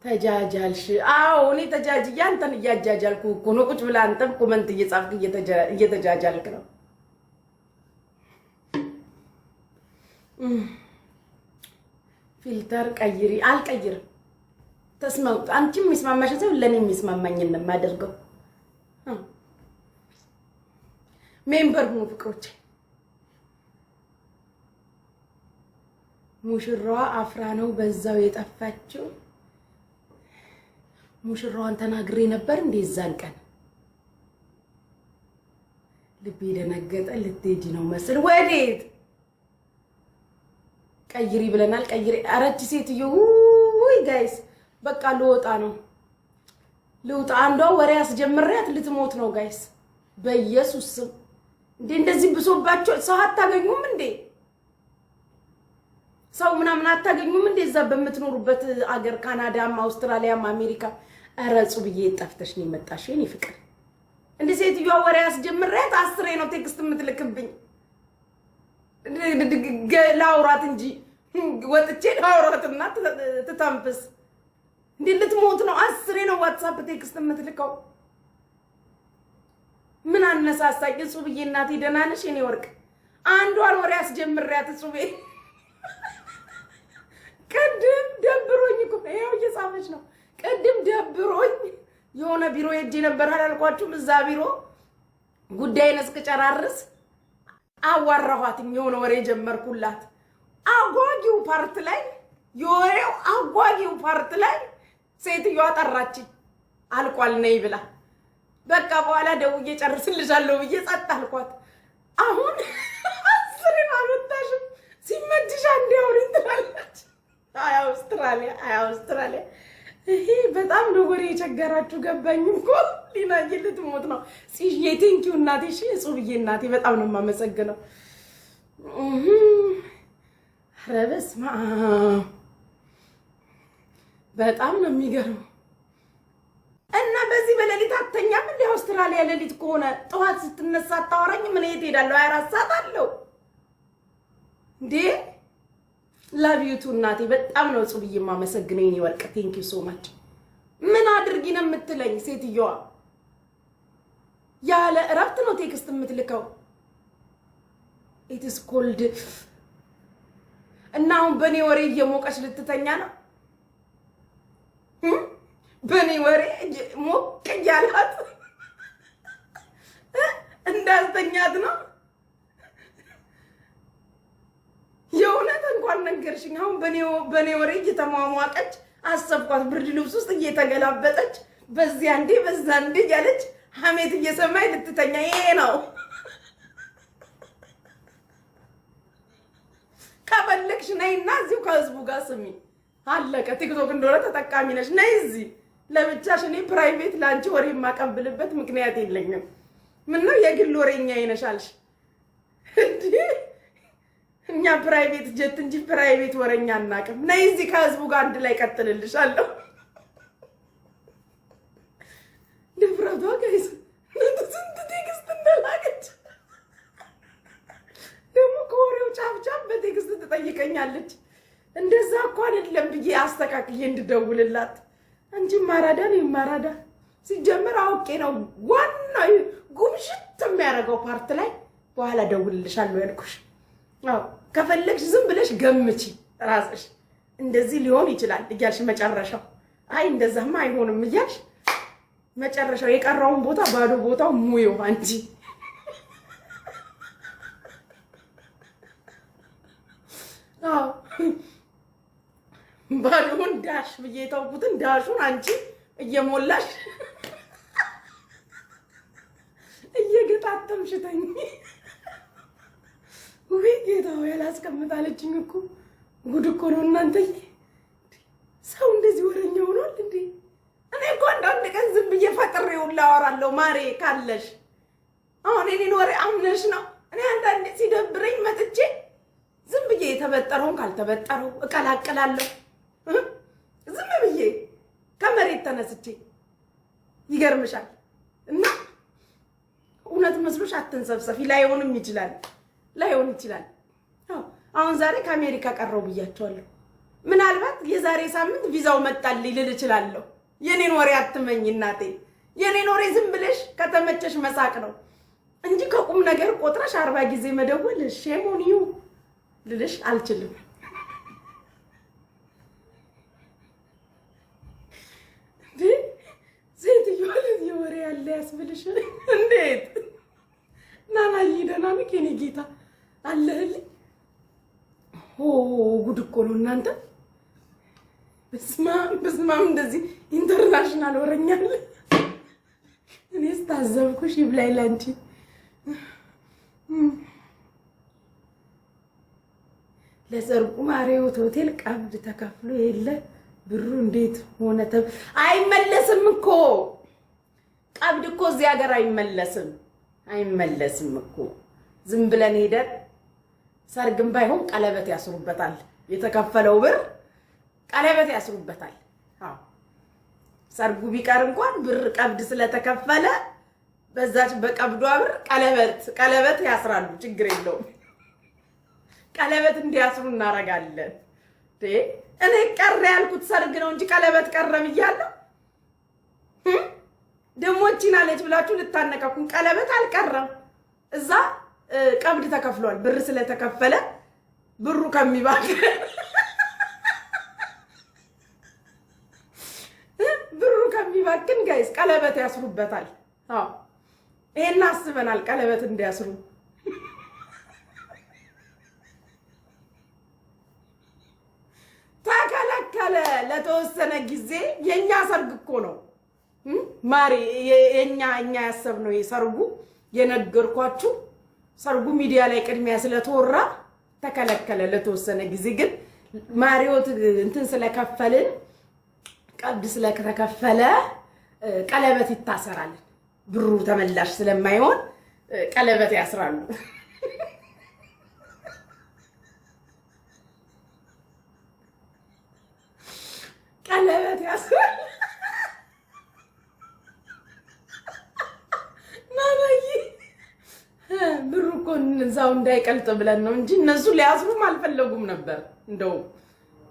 ተጃጃልሽ? አዎ እኔ ተጃጅዬ አንተን እያጃጃልኩ እኮ ነው። ቁጭ ብለህ አንተም ኮመንት እየጻፍክ እየተጃጃልክ ነው። ፊልተር ቀይሪ። አልቀይርም። ተስማው አንቺም የሚስማማሽ ሰው ለኔ የሚስማማኝን ነው የማደርገው። ሜምበር ሁኑ ፍቅሮቼ። ሙሽራዋ አፍራ ነው በዛው የጠፋችው። ሙሽራዋን ተናግሬ ነበር እንደዛን ቀን ልቤ ደነገጠ። ልትሄጂ ነው መስል ወዴት? ቀይሪ ብለናል። ቀይሪ። አረች ሴትዮ ውይ ጋይስ በቃ ልወጣ ነው። ልውጣ። አንዷ ወሬ አስጀምሪያት ልትሞት ነው ጋይስ። በኢየሱስ ስም እንደዚህ ብሶባቸው ሰው አታገኙም እንዴ? ሰው ምናምን አታገኙም እንዴ? እዛ በምትኖሩበት አገር ካናዳም አውስትራሊያም አሜሪካ አረጹ ብዬ ጠፍተሽ ነው የመጣሽ የኔ ፍቅር። እንዴ ሴትዮዋ ወሬ አስጀምሪያት 10 ነው ቴክስት የምትልክብኝ። ላውራት እንጂ ወጥቼ ላውራትና ትታምፕስ እንዴ ልትሞት ነው። 10 ነው ዋትስአፕ ቴክስት የምትልከው። ምን አነሳሳኝ? እጹብዬ እናቴ ደህና ነሽ የኔ ወርቅ? አንዷን ወሬ አስጀምሪያት እጹቤ። ቅድም ደብሮኝ እኮ ይኸው እየጻፈች ነው። ቅድም ደብሮኝ የሆነ ቢሮ ሄጄ ነበር አላልኳችሁም? እዛ ቢሮ ጉዳይን እስክጨራርስ አዋራኋትኝ። የሆነ ወሬ ጀመርኩላት። አጓጊው ፓርት ላይ የወሬው አጓጊው ፓርት ላይ ሴትዮዋ ጠራችኝ። አልቋል ነይ ብላ በቃ በኋላ ደውዬ ጨርስልሻለሁ ብዬ ጸጥ አልኳት። አሁን 10 አልወጣሽም ሲመድሽ አንዴ አውሪኝ ትላለች። አይ አውስትራሊያ ይሄ በጣም ነው ወሬ የቸገራችሁ። ገባኝ እኮ ሊናዬ ልትሞት ነው። ሲዬ ቴንኪው እናቴ። እሺ እጹብዬ እናቴ በጣም ነው የማመሰግነው። ኧረ በስመ አብ በጣም ነው የሚገርመው። እና በዚህ በሌሊት አተኛም እንደ አውስትራሊያ ሌሊት ከሆነ ጠዋት ስትነሳ አታወራኝ? ምን የት ሄዳለሁ? 24 ሰዓት አለው እንዴ? ላቭ ዩ ቱ እናቴ በጣም ነው እጹብዬ የማመሰግነው የኔ ወርቅ። ቴንክ ዩ ሶ ማች። ምን አድርጊ ነው የምትለኝ ሴትዮዋ? ያለ እረፍት ነው ቴክስት የምትልከው። ኢትስ ኮልድ እና አሁን በኔ ወሬ እየሞቀች ልትተኛ ነው። በኔ ወሬ ሞቅ እያላት እንዳስተኛት ነው። የእውነት እንኳን ነገርሽኝ። አሁን በኔ ወሬ እየተሟሟቀች አሰብኳት። ብርድ ልብስ ውስጥ እየተገላበጠች በዚያ እንዴ በዛ እንዴ ያለች ሐሜት እየሰማይ ልትተኛ። ይሄ ነው ከፈለግሽ ነይና እዚሁ ከህዝቡ ጋር ስሚ። አለቀ። ቲክቶክ እንደሆነ ተጠቃሚ ነሽ። ነይ እዚህ ለብቻሽ። እኔ ፕራይቬት ላንቺ ወሬ የማቀብልበት ምክንያት የለኝም። ምን ነው የግል ወሬኛ ይነሻልሽ እንዴ? እኛ ፕራይቬት ጀት እንጂ ፕራይቬት ወሬኛ አናውቅም። ነይ እዚህ ከህዝቡ ጋር አንድ ላይ ቀጥልልሻለሁ። ድፍረቷ ጋይስ ስንት ቴክስት እንደላከች ደግሞ ከወሬው ጫፍ በቴክስት ትጠይቀኛለች። እንደዛ እኮ አይደለም ብዬ አስተካክዬ እንድደውልላት እንጂ ማራዳ ነው ማራዳ። ሲጀመር አውቄ ነው ዋናው ጉምሽት የሚያደርገው ፓርት ላይ በኋላ ደውልልሻለሁ ያልኩሽ። አዎ ከፈለግሽ ዝም ብለሽ ገምቺ ራስሽ። እንደዚህ ሊሆን ይችላል እያልሽ መጨረሻው አይ እንደዛማ አይሆንም እያልሽ መጨረሻው የቀረውን ቦታ ባዶ ቦታው ሙዩ አንቺ። አዎ ባዶውን ዳሽ ብዬ ተውኩትን ዳሹን አንቺ እየሞላሽ እየገጣጠምሽ ተኝ። ወይ ጌታው ያላስቀምጣለችኝ እኮ ጉድ እኮ ነው እናንተ። ሰው እንደዚህ ወሬኛ ሆኗል እንዴ? እኔ እኮ አንዳንድ ቀን ዝም ብዬ ፈቅሬው ላወራለሁ ማሬ ካለሽ። አሁን እኔን ወሬ አምነሽ ነው። እኔ አንዳንዴ ሲደብረኝ መጥቼ ዝም ብዬ የተበጠረውን ካልተበጠረው እቀላቅላለሁ። ዝም ብዬ ከመሬት ተነስቼ ይገርምሻል። እና እውነት መስሎሽ አትንሰብሰፊ። ላይሆንም ይችላል ላይሆን ይችላል። አሁን ዛሬ ከአሜሪካ ቀረው ብያቸዋለሁ። ምናልባት የዛሬ ሳምንት ቪዛው መጣልኝ ልል እችላለሁ። የኔን ወሬ አትመኝ እናቴ። የኔን ወሬ ዝም ብለሽ ከተመቸሽ መሳቅ ነው እንጂ ከቁም ነገር ቆጥረሽ 40 ጊዜ መደወል ሼም ኦን ዩ ልልሽ አልችልም። ሴትዮዋ ለዚህ ወሬ ያለ ያስብልሽ እንዴት? ናናይ ደህና ነህ የኔ ጌታ አለህልኝ? ጉድ እኮ ነው እናንተ። በስማም እንደዚህ ኢንተርናሽናል ወረኛል። እኔስ ታዘብኩሽ ይብላይ ላንቺ። ለሰርጉ ማሪዮት ሆቴል ቀብድ ተከፍሎ የለ ብሩ እንዴት ሆነ? አይመለስም እኮ ቀብድ እኮ እዚህ ሀገር አይመለስም እኮ። ዝም ብለን ሄደን ሰርግም ባይሆን ቀለበት ያስሩበታል። የተከፈለው ብር ቀለበት ያስሩበታል። አዎ ሰርጉ ቢቀር እንኳን ብር ቀብድ ስለተከፈለ በዛች በቀብዷ ብር ቀለበት ያስራሉ። ችግር የለውም። ቀለበት እንዲያስሩ እናረጋለን። እኔ ቀረ ያልኩት ሰርግ ነው እንጂ ቀለበት ቀረ ብያለሁ። ደሞ ቺናለች ብላችሁ ልታነቃኩኝ። ቀለበት አልቀረም። እዛ ቀብድ ተከፍሏል። ብር ስለተከፈለ ብሩ ከሚባክን ጋይስ ቀለበት ያስሩበታል። አዎ ይሄን አስበናል። ቀለበት እንዲያስሩ ተከለከለ ለተወሰነ ጊዜ። የኛ ሰርግ እኮ ነው ማሪ። የኛ ያሰብነው የሰርጉ የነገርኳችሁ ሰርጉ ሚዲያ ላይ ቅድሚያ ስለተወራ ተከለከለ ለተወሰነ ጊዜ። ግን ማሪዮት እንትን ስለከፈልን ቀብድ ስለተከፈለ ቀለበት ይታሰራል። ብሩ ተመላሽ ስለማይሆን ቀለበት ያስራሉ። ቀለበት ያስራሉ። ማማዬ ብሩ እኮ እዛው እንዳይቀልጥ ብለን ነው እንጂ እነሱ ሊያስሩም አልፈለጉም ነበር።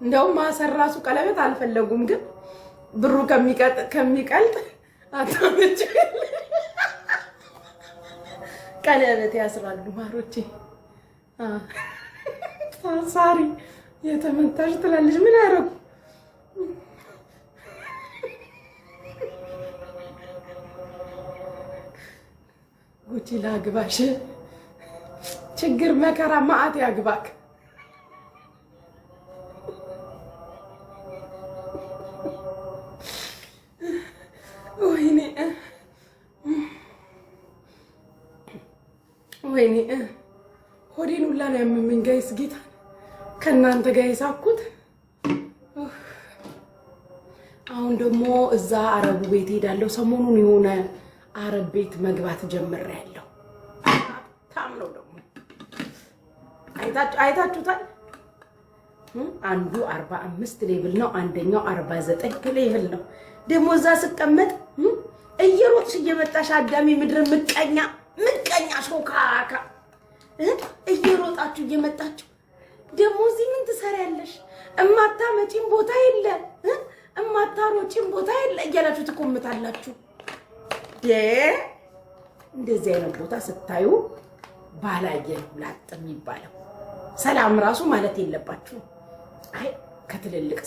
እንደውም ማሰር ራሱ ቀለበት አልፈለጉም። ግን ብሩ ከሚቀልጥ አታመጭ ቀለበት ያስራሉ ማሮቼ። ሳሪ የተመታሽ ትላለች። ምን አረጉ? ጉቺ ላግባሽ፣ ችግር መከራ ማአት ያግባክ። ወይኔ ሆዴን ሁላ ነው ያመመኝ ጋይስ። ጌታ ከእናንተ ጋር የሳኩት። አሁን ደግሞ እዛ አረቡ ቤት ሄዳለሁ። ሰሞኑን የሆነ አረብ ቤት መግባት ጀምሬያለሁ። ታም ነው ደግሞ አይታችሁታል። አንዱ 45 ሌቭል ነው፣ አንደኛው 49 ሌቭል ነው። ደግሞ እዛ ስቀመጥ እየሮጥሽ እየመጣሽ አዳሚ ምድር ምቀኛ ሾካካ እየሮጣችሁ እየመጣችሁ ደግሞ እዚህ ምን ትሰሪያለሽ? እማታመጪም ቦታ የለ እማታሮጪም ቦታ የለ እያላችሁ ትቆምታላችሁ። እንደዚህ አይነት ቦታ ስታዩ ባላየን ላጥ የሚባለው ሰላም ራሱ ማለት የለባችሁ። አይ ከትልልቅ